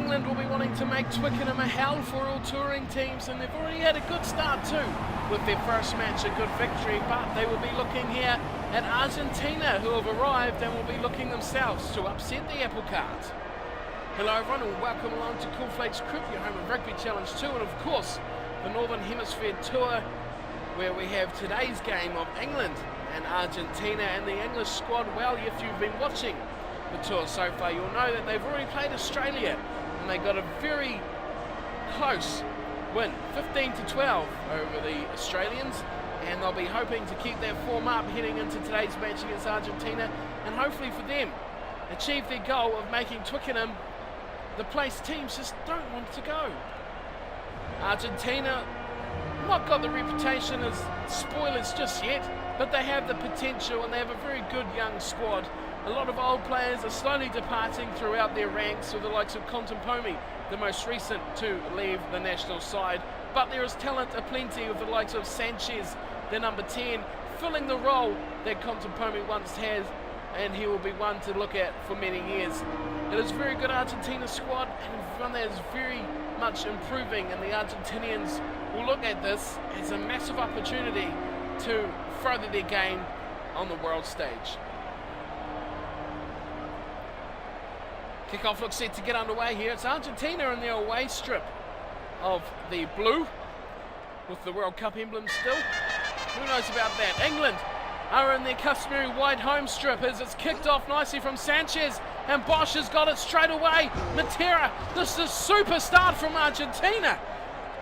England will be wanting to make Twickenham a hell for all touring teams, and they've already had a good start too with their first match, a good victory, but they will be looking here at Argentina, who have arrived and will be looking themselves to upset the apple cart. Hello everyone and welcome along to Cool Flake's Crib, your home of Rugby Challenge 2, and of course the Northern Hemisphere tour, where we have today's game of England and Argentina. And the English squad, well, if you've been watching the tour so far, you'll know that they've already played Australia and they got a very close win, 15-12 over the Australians, and they'll be hoping to keep that form up heading into today's match against Argentina, and hopefully for them achieve their goal of making Twickenham the place teams just don't want to go. Argentina not got the reputation as spoilers just yet, but they have the potential and they have a very good young squad. A lot of old players are slowly departing throughout their ranks, with the likes of Contempomi, the most recent to leave the national side. But there is talent aplenty, with the likes of Sanchez, the number 10, filling the role that Contempomi once has, and he will be one to look at for many years. It is a very good Argentina squad, and one that is very much improving, and the Argentinians will look at this as a massive opportunity to further their game on the world stage. Kickoff looks set to get underway here. It's Argentina in the away strip of the blue, with the World Cup emblem still. Who knows about that? England are in their customary white home strip as it's kicked off nicely from Sanchez, and Bosch has got it straight away. Matera, this is a super start from Argentina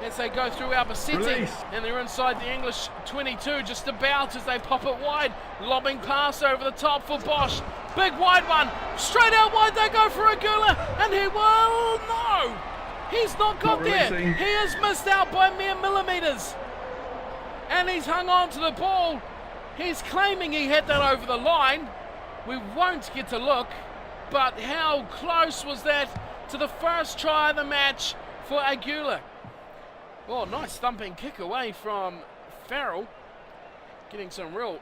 as they go through Albacete, and they're inside the English 22 just about as they pop it wide. Lobbing pass over the top for Bosch. Big wide one, straight out wide they go for Agula, and he will, no! He's not got there. He has missed out by mere millimetres. And he's hung on to the ball. He's claiming he had that over the line. We won't get to look, but how close was that to the first try of the match for Agula? Oh, nice thumping kick away from Farrell. Getting some real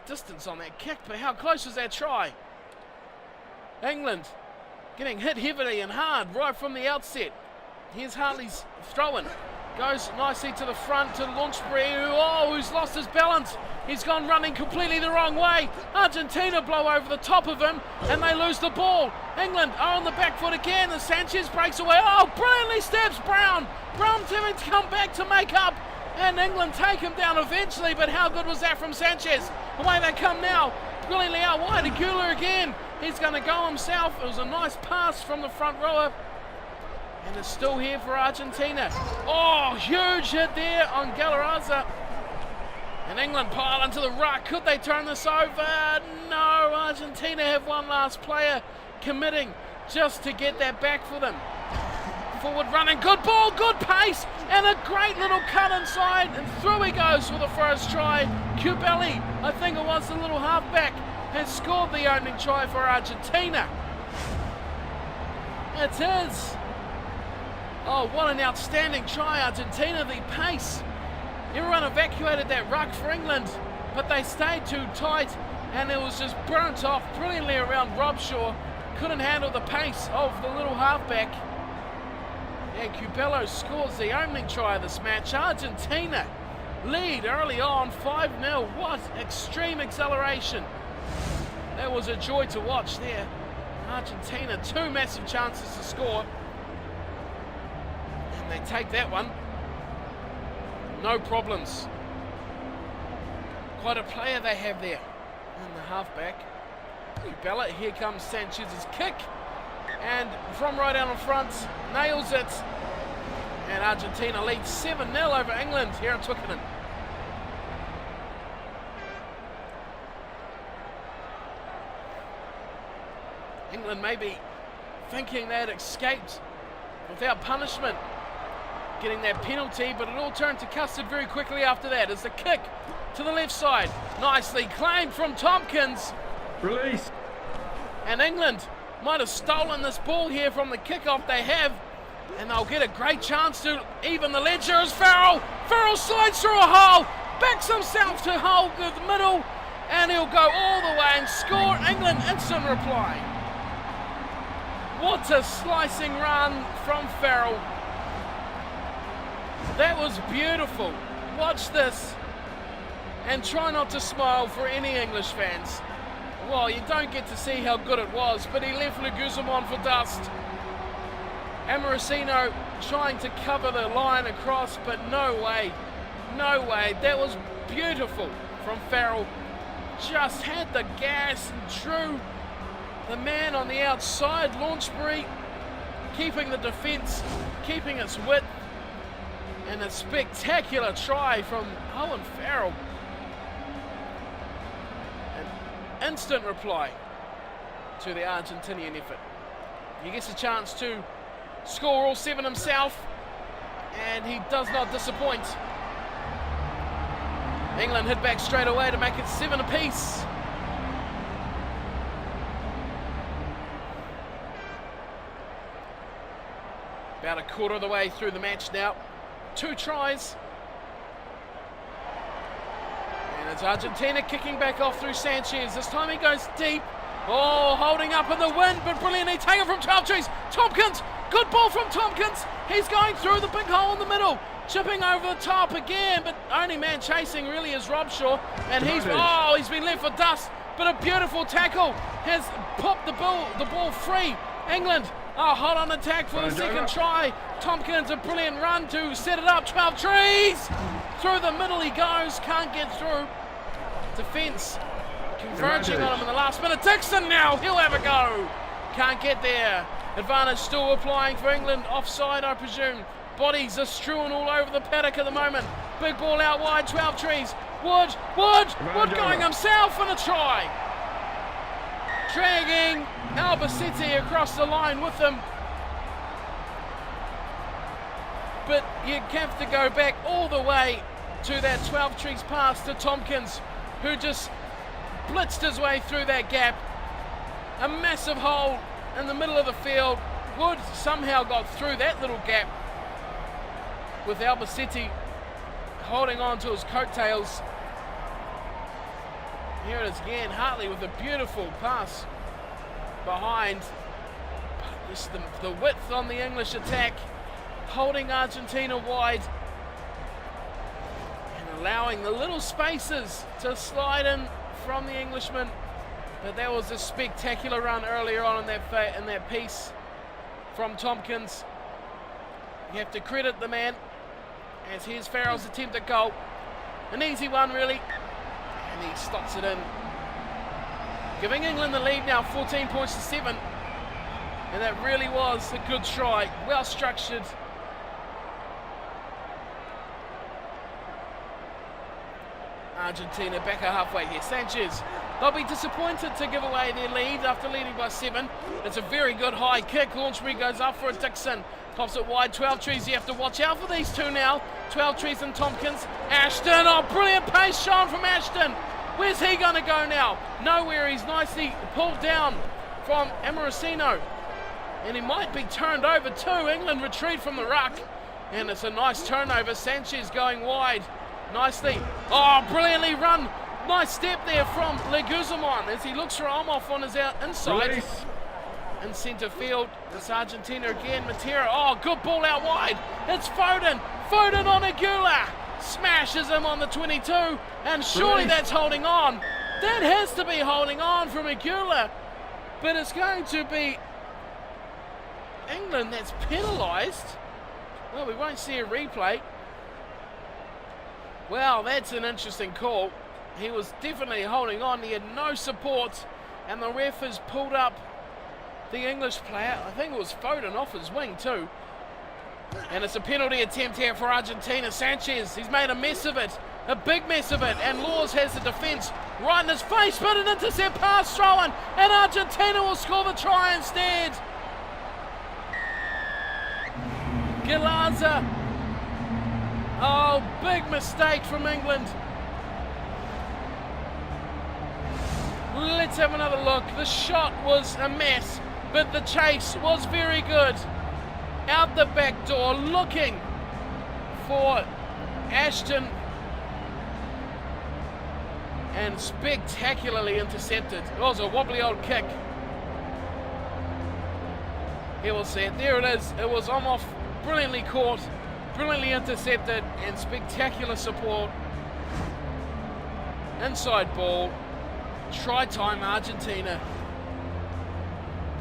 distance on that kick, but how close was that try? England getting hit heavily and hard right from the outset. Here's Hartley's throw-in. Goes nicely to the front to Launchbury, who's lost his balance. He's gone running completely the wrong way. Argentina blow over the top of him and they lose the ball. England are on the back foot again as Sanchez breaks away. Oh, brilliantly steps Brown. Brown having to come back to make up, and England take him down eventually, but how good was that from Sanchez? Away they come now, brilliantly out wide. Agula again. He's going to go himself. It was a nice pass from the front rower. And it's still here for Argentina. Oh, huge hit there on Galarraza. And England pile into the ruck. Could they turn this over? No, Argentina have one last player committing just to get that back for them. Forward running, good ball, good pace, and a great little cut inside. And through he goes for the first try. Cubelli, I think it was the little halfback, has scored the opening try for Argentina. It is. Oh, what an outstanding try, Argentina, the pace. Everyone evacuated that ruck for England, but they stayed too tight, and it was just burnt off brilliantly around Robshaw. Couldn't handle the pace of the little halfback. And Cubello scores the opening try of this match. Argentina lead early on, 5-0. What extreme acceleration. That was a joy to watch there. Argentina, two massive chances to score. They take that one, no problems. Quite a player they have there in the halfback. Bella, here comes Sanchez's kick, and from right out in front, nails it. And Argentina leads 7-0 over England here at Twickenham. England may be thinking they had escaped without punishment, getting that penalty, but it all turned to custard very quickly after that as the kick to the left side, nicely claimed from Tompkins. Release. And England might have stolen this ball here from the kickoff they have, and they'll get a great chance to even the ledger as Farrell slides through a hole, backs himself to hold the middle, and he'll go all the way and score. England instant reply. What a slicing run from Farrell. That was beautiful. Watch this. And try not to smile for any English fans. Well, you don't get to see how good it was, but he left Leguzamon for dust. Amorosino trying to cover the line across, but no way. No way. That was beautiful from Farrell. Just had the gas and drew the man on the outside. Launchbury keeping the defence, keeping its width, and a spectacular try from Owen Farrell. An instant reply to the Argentinian effort. He gets a chance to score all 7 himself, and he does not disappoint. England hit back straight away to make it 7 apiece. About a quarter of the way through the match now. 2 tries. And it's Argentina kicking back off through Sanchez. This time he goes deep. Oh, holding up in the wind, but brilliantly taken from 12 trees. Tompkins, good ball from Tompkins. He's going through the big hole in the middle. Chipping over the top again, but only man chasing really is Robshaw. And he's been left for dust, but a beautiful tackle has popped the ball free. England are hot on attack for the second try. Tompkins, a brilliant run to set it up. 12 trees! Through the middle he goes, can't get through. Defence converging on him in the last minute. Dixon now, he'll have a go. Can't get there. Advantage still applying for England. Offside, I presume. Bodies are strewing all over the paddock at the moment. Big ball out wide, 12 trees. Wood going himself and a try. Dragging Albacete across the line with him. But you have to go back all the way to that 12 trees pass to Tompkins, who just blitzed his way through that gap. A massive hole in the middle of the field. Wood somehow got through that little gap, with Albacete holding on to his coattails. Here it is again, Hartley with a beautiful pass behind. Just the width on the English attack, holding Argentina wide and allowing the little spaces to slide in from the Englishman. But that was a spectacular run earlier on in that piece from Tompkins. You have to credit the man, as here's Farrell's attempt at goal. An easy one really, and he slots it in, giving England the lead now, 14 points to 7. And that really was a good try, well structured. Argentina back a halfway here. Sanchez, they'll be disappointed to give away their lead after leading by 7. It's a very good high kick. Launchbury goes up for a Dixon. Pops it wide. 12 trees. You have to watch out for these two now. 12 trees and Tompkins. Ashton. Oh, brilliant pace shown from Ashton. Where's he going to go now? Nowhere. He's nicely pulled down from Amorosino. And he might be turned over too. England retreat from the ruck. And it's a nice turnover. Sanchez going wide. Nicely. Oh, brilliantly run. Nice step there from Leguzamon as he looks for Omhoff on his inside. Release. In centre field, it's Argentina again. Matera, oh, good ball out wide. It's Foden. Foden on Aguilar. Smashes him on the 22, and surely that's holding on. That has to be holding on from Aguilar. But it's going to be England that's penalised. Well, we won't see a replay. Well, that's an interesting call. He was definitely holding on. He had no support, and the ref has pulled up the English player. I think it was Foden off his wing too. And it's a penalty attempt here for Argentina. Sanchez, he's made a mess of it. A big mess of it. And Laws has the defence right in his face, but an intercept pass thrown, and Argentina will score the try instead. Galaza. Oh, big mistake from England. Let's have another look. The shot was a mess, but the chase was very good. Out the back door, looking for Ashton, and spectacularly intercepted. It was a wobbly old kick. He will see it. There it is. It was off, brilliantly caught, brilliantly intercepted, and spectacular support. Inside ball. Try time, Argentina.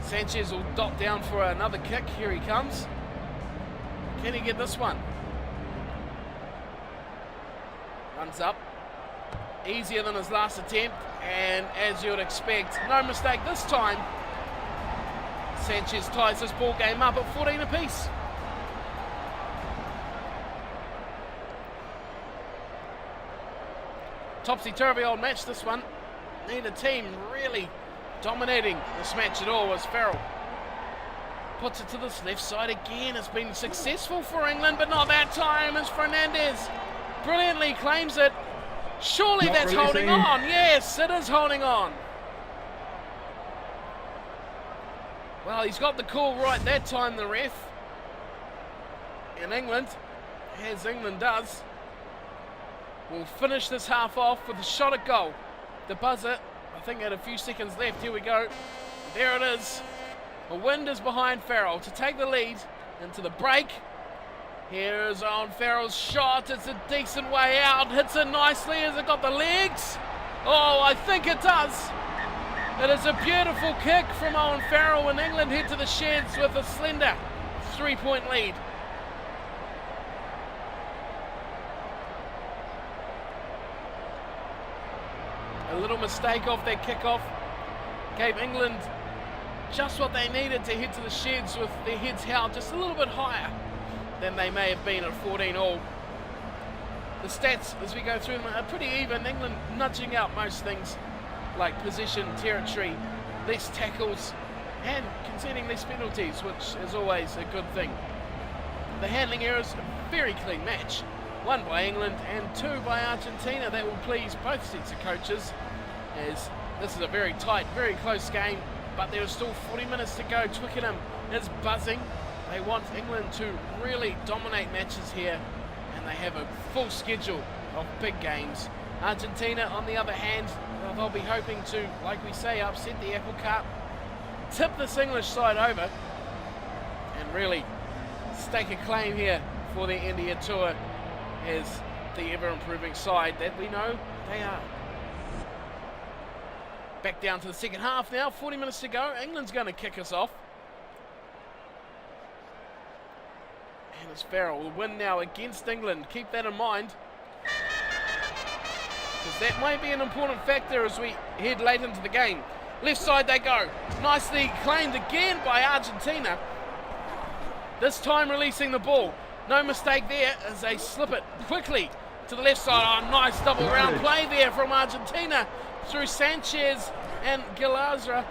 Sanchez will dot down for another kick. Here he comes. Can he get this one? Runs up. Easier than his last attempt, and as you would expect, no mistake this time. Sanchez ties this ball game up at 14 apiece. Topsy-turvy old match, this one. Neither team really dominating this match at all as Farrell puts it to this left side again. It's been successful for England, but not that time as Fernandez brilliantly claims it. Surely not that's releasing. Holding on. Yes, it is holding on. Well, he's got the call right that time, the ref. And England, as England does, will finish this half off with a shot at goal. The buzzer, I think, had a few seconds left. Here we go. There it is. The wind is behind Farrell to take the lead into the break. Here's Owen Farrell's shot. It's a decent way out. Hits it nicely. Has it got the legs? Oh, I think it does. It is a beautiful kick from Owen Farrell, and England head to the sheds with a slender 3-point lead. A little mistake off their kickoff gave England just what they needed to head to the sheds with their heads held just a little bit higher than they may have been at 14-all. The stats as we go through them are pretty even. England nudging out most things like possession, territory, less tackles, and conceding less penalties, which is always a good thing. The handling errors, a very clean match. One by England and two by Argentina. That will please both sets of coaches, as this is a very tight, very close game, but there is still 40 minutes to go. Twickenham is buzzing. They want England to really dominate matches here, and they have a full schedule of big games. Argentina, on the other hand, well, they'll be hoping to, like we say, upset the apple cart, tip this English side over, and really stake a claim here for the India tour as the ever-improving side that we know they are. Back down to the second half now, 40 minutes to go. England's going to kick us off. And it's Farrell will win now against England. Keep that in mind, because that may be an important factor as we head late into the game. Left side they go. Nicely claimed again by Argentina. This time releasing the ball. No mistake there as they slip it quickly to the left side. Oh, nice double round play there from Argentina through Sanchez and Gilazra.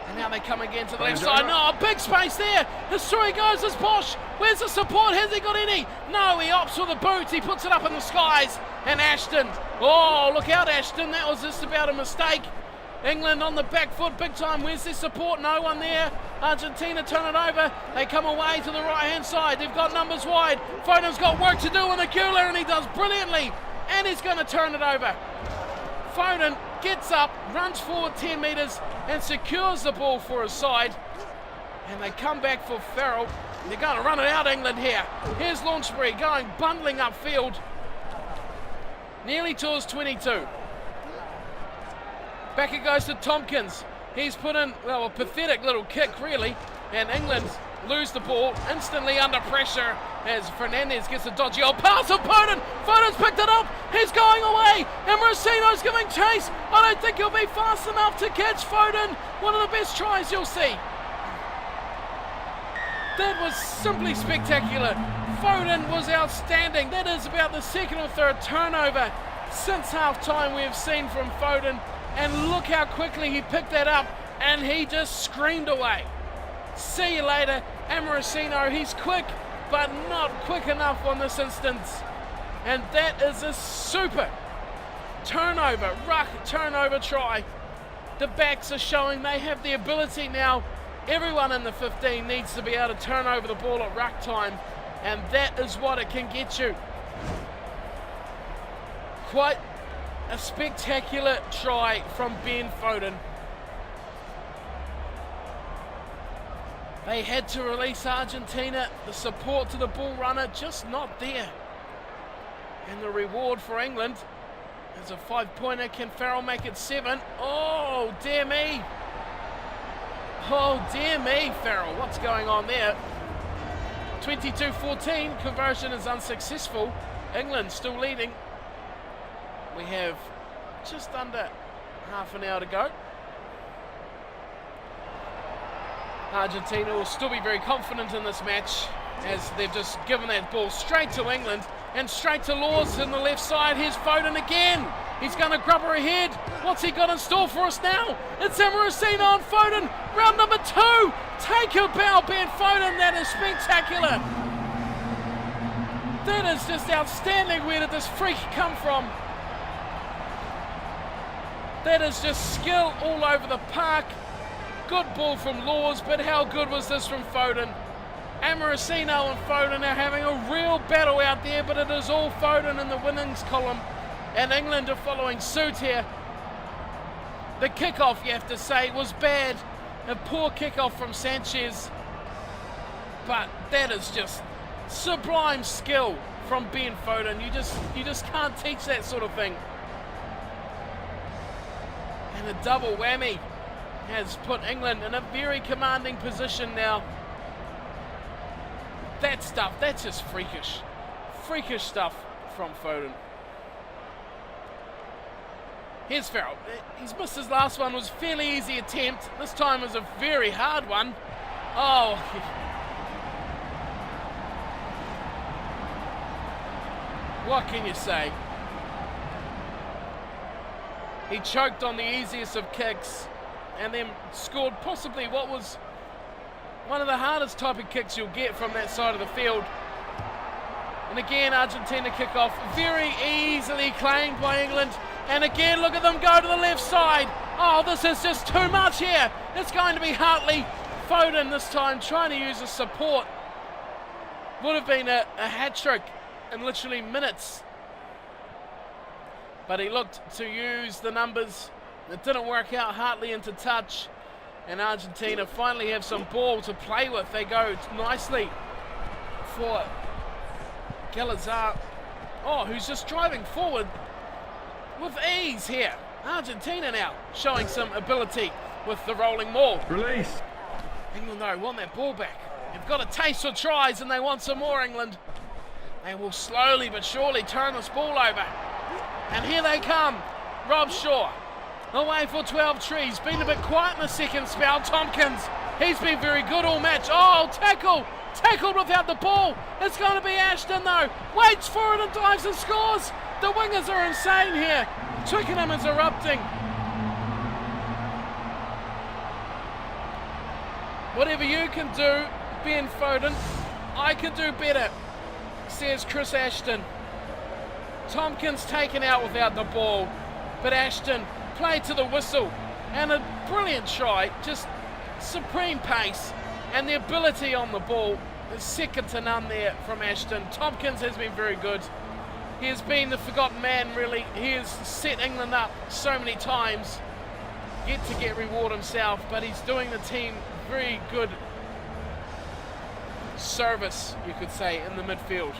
And now they come again to the left side. No, a big space there. Through he goes as Bosch. Where's the support? Has he got any? No, he opts for the boot. He puts it up in the skies. And Ashton. Oh, look out, Ashton. That was just about a mistake. England on the back foot big time. Where's their support? No one there. Argentina turn it over. They come away to the right-hand side. They've got numbers wide. Foden's got work to do on the Gula, and he does brilliantly. And he's going to turn it over. Foden gets up, runs forward 10 metres, and secures the ball for his side. And they come back for Farrell. They're going to run it out, England here. Here's Launchbury going bundling upfield. Nearly to his 22. Back it goes to Tompkins. He's put in, well, a pathetic little kick, really. And England lose the ball instantly under pressure as Fernandez gets a dodgy old pass of Foden. Foden's picked it up. He's going away. And Morosino's giving chase. I don't think he'll be fast enough to catch Foden. One of the best tries you'll see. That was simply spectacular. Foden was outstanding. That is about the second or third turnover since half-time we have seen from Foden. And look how quickly he picked that up, and he just screamed away. See you later, Morosino. He's quick, but not quick enough on this instance. And that is a super turnover, ruck turnover try. The backs are showing they have the ability now. Everyone in the 15 needs to be able to turn over the ball at ruck time, and that is what it can get you. Quite a spectacular try from Ben Foden. They had to release Argentina. The support to the ball runner just not there. And the reward for England is a 5-pointer. Can Farrell make it 7? Oh, dear me. Oh, dear me, Farrell. What's going on there? 22-14. Conversion is unsuccessful. England still leading. We have just under half an hour to go. Argentina will still be very confident in this match as they've just given that ball straight to England and straight to Laws in the left side. Here's Foden again. He's going to grub her ahead. What's he got in store for us now? It's Emeracina on Foden. Round number 2. Take a bow, Ben Foden. That is spectacular. That is just outstanding. Where did this freak come from? That is just skill all over the park. Good ball from Laws, but how good was this from Foden? Emeracina and Foden are having a real battle out there, but it is all Foden in the winnings column. And England are following suit here. The kickoff, you have to say, was bad. A poor kickoff from Sanchez. But that is just sublime skill from Ben Foden. You just can't teach that sort of thing. And a double whammy has put England in a very commanding position now. That stuff, that's just freakish. Freakish stuff from Foden. Here's Farrell. He's missed his last one. It was a fairly easy attempt. This time was a very hard one. Oh. What can you say? He choked on the easiest of kicks and then scored possibly what was one of the hardest type of kicks you'll get from that side of the field. And again, Argentina kickoff very easily claimed by England. And again, look at them go to the left side. Oh, this is just too much here. It's going to be Hartley. Foden this time trying to use the support. Would have been a hat-trick in literally minutes. But he looked to use the numbers. It didn't work out. Hartley into touch. And Argentina finally have some ball to play with. They go nicely for Galazar. Oh, who's just driving forward with ease here. Argentina now showing some ability with the rolling maul. Release. England though want that ball back. They've got a taste for tries and they want some more, England. They will slowly but surely turn this ball over. And here they come. Rob Shaw away for 12 trees. Been a bit quiet in the second spell. Tompkins, he's been very good all match. Oh, tackle. Tackled without the ball. It's going to be Ashton though. Waits for it and dives and scores. The wingers are insane here. Twickenham is erupting. Whatever you can do, Ben Foden, I can do better, says Chris Ashton. Tompkins taken out without the ball, but Ashton played to the whistle and a brilliant try, just supreme pace and the ability on the ball is second to none there from Ashton. Tompkins has been very good. He has been the forgotten man, really. He has set England up so many times, yet to get reward himself, but he's doing the team very good service, you could say, in the midfield.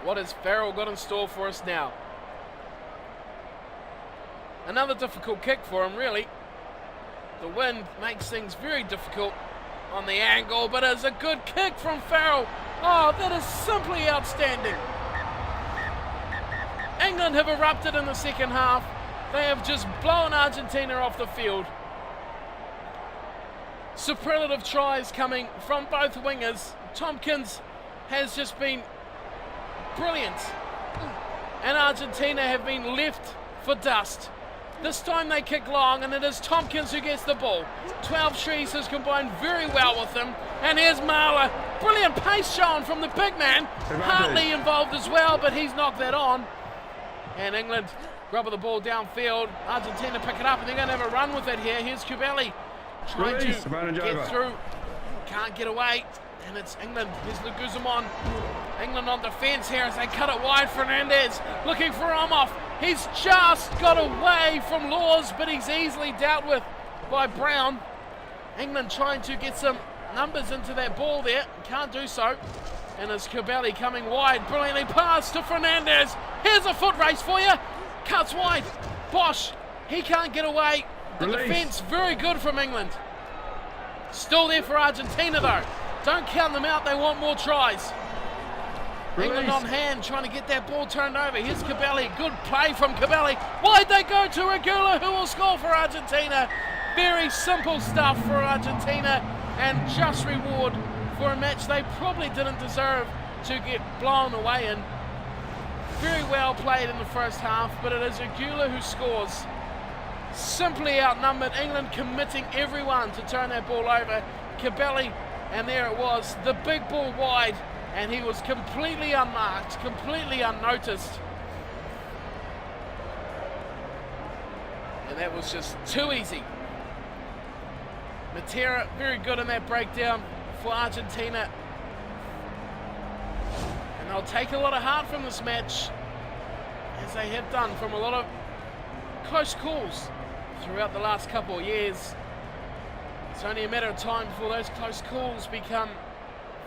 What has Farrell got in store for us now? Another difficult kick for him, really. The wind makes things very difficult on the angle, but it's a good kick from Farrell. Oh, that is simply outstanding. England have erupted in the second half. They have just blown Argentina off the field. Superlative tries coming from both wingers. Tompkins has just been brilliant. And Argentina have been left for dust. This time they kick long, and it is Tompkins who gets the ball. 12 trees has combined very well with him. And here's Marler. Brilliant pace shown from the big man. Hartley involved as well, but he's knocked that on. And England grab the ball downfield. Argentina pick it up, and they're going to have a run with it here. Here's Kubeli trying to get through. Can't get away. And it's England. Here's Luguzamon. England on defence here as they cut it wide. Fernandez looking for Omov. He's just got away from Laws, but he's easily dealt with by Brown. England trying to get some numbers into that ball there. Can't do so. And it's Kibeli coming wide. Brilliantly passed to Fernandez. Here's a foot race for you. Cuts wide. Bosch, he can't get away. The defence, very good from England. Still there for Argentina though. Don't count them out, they want more tries. England on hand, trying to get that ball turned over. Here's Kibeli, good play from Kibeli. Wide they go to Regula, who will score for Argentina. Very simple stuff for Argentina, and just reward for a match they probably didn't deserve to get blown away in. Very well played in the first half, but it is Regula who scores. Simply outnumbered, England committing everyone to turn that ball over. Kibeli, and there it was, the big ball wide, and he was completely unmarked, completely unnoticed. And that was just too easy. Matera, very good in that breakdown for Argentina. And they'll take a lot of heart from this match, as they have done from a lot of close calls throughout the last couple of years. It's only a matter of time before those close calls become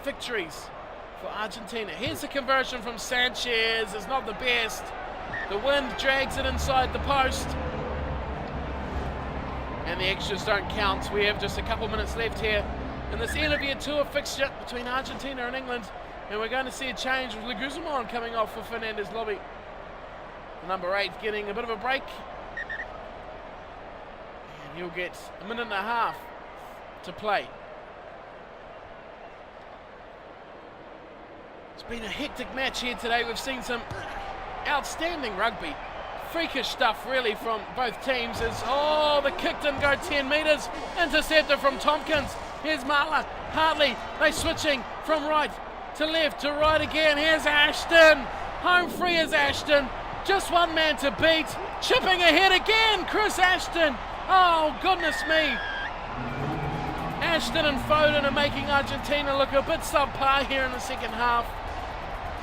victories for Argentina. Here's the conversion from Sanchez. It's not the best. The wind drags it inside the post. And the extras don't count. We have just a couple minutes left here in this end of year tour fixture between Argentina and England. And we're going to see a change with Leguzamon coming off for Fernandez Lobby. Number 8 getting a bit of a break. And he'll get a minute and a half to play. It's been a hectic match here today. We've seen some outstanding rugby. Freakish stuff really from both teams. The kick didn't go 10 metres. Intercepted from Tompkins. Here's Marler. Hartley. They switching from right to left to right again. Here's Ashton. Home free is Ashton. Just one man to beat. Chipping ahead again. Chris Ashton. Oh, goodness me. Ashton and Foden are making Argentina look a bit subpar here in the second half.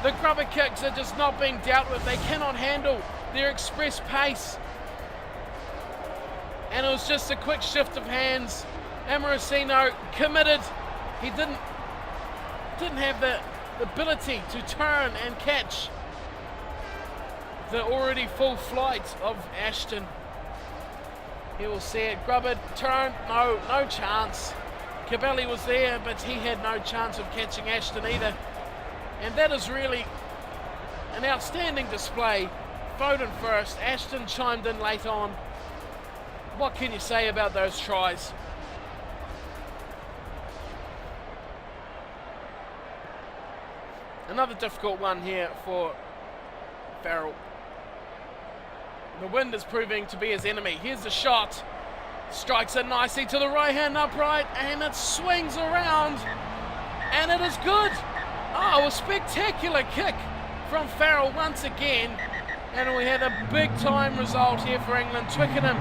The grubber kicks are just not being dealt with. They cannot handle their express pace. And it was just a quick shift of hands. Amorosino committed. He didn't have the ability to turn and catch the already full flight of Ashton. He will see it. Grubber turn, no chance. Kibeli was there, but he had no chance of catching Ashton either. And that is really an outstanding display. Foden first, Ashton chimed in late on. What can you say about those tries? Another difficult one here for Farrell. The wind is proving to be his enemy. Here's the shot. Strikes it nicely to the right hand upright, and it swings around, and it is good. Oh, a spectacular kick from Farrell once again, and we had a big time result here for England. Twickenham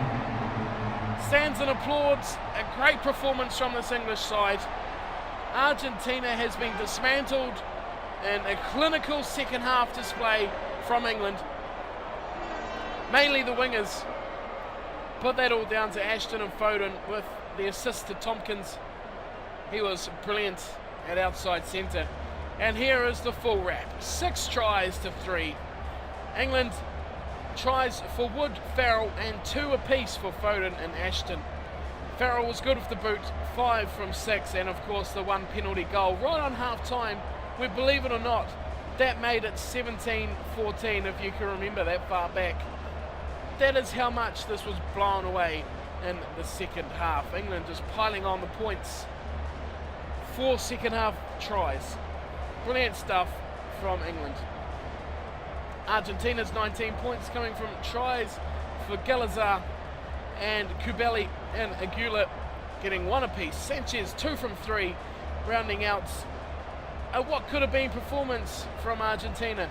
stands and applauds. A great performance from this English side. Argentina has been dismantled, and a clinical second half display from England. Mainly the wingers. Put that all down to Ashton and Foden with the assist to Tompkins. He was brilliant at outside centre. And here is the full wrap. 6 tries to 3. England tries for Wood, Farrell, and 2 apiece for Foden and Ashton. Farrell was good with the boot, 5 from 6, and of course the 1 penalty goal right on half time, where, believe it or not, that made it 17-14, if you can remember that far back. That is how much this was blown away in the second half. England just piling on the points. 4 second half tries. Brilliant stuff from England. Argentina's 19 points coming from tries for Galazar and Kibeli and Aguila getting 1 apiece. Sanchez 2 from 3, rounding out what could have been performance from Argentina.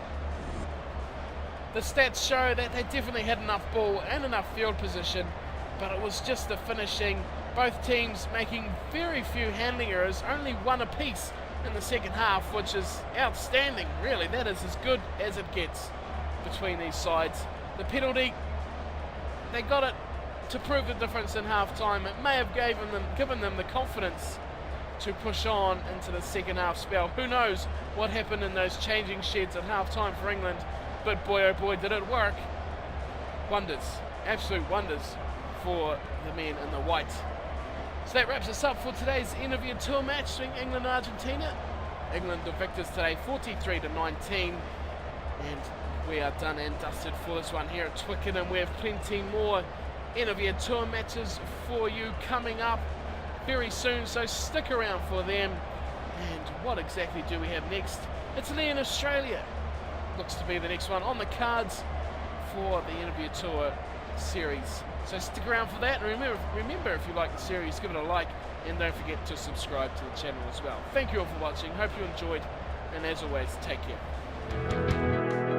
The stats show that they definitely had enough ball and enough field position, but it was just the finishing. Both teams making very few handling errors, only 1 apiece in the second half, which is outstanding, really. That is as good as it gets between these sides. The penalty, they got it to prove the difference in half-time. It may have given them the confidence to push on into the second half spell. Who knows what happened in those changing sheds at half-time for England, but boy oh boy did it work. Wonders, absolute wonders for the men in the white. So that wraps us up for today's interview tour match between England and Argentina. England the victors today, 43-19, and we are done and dusted for this one here at Twickenham. We have plenty more interview tour matches for you coming up very soon, so stick around for them. And what exactly do we have next? Italy and Australia looks to be the next one on the cards for the interview tour series. So stick around for that, and remember if you like the series, give it a like, and don't forget to subscribe to the channel as well. Thank you all for watching, hope you enjoyed, and as always, take care.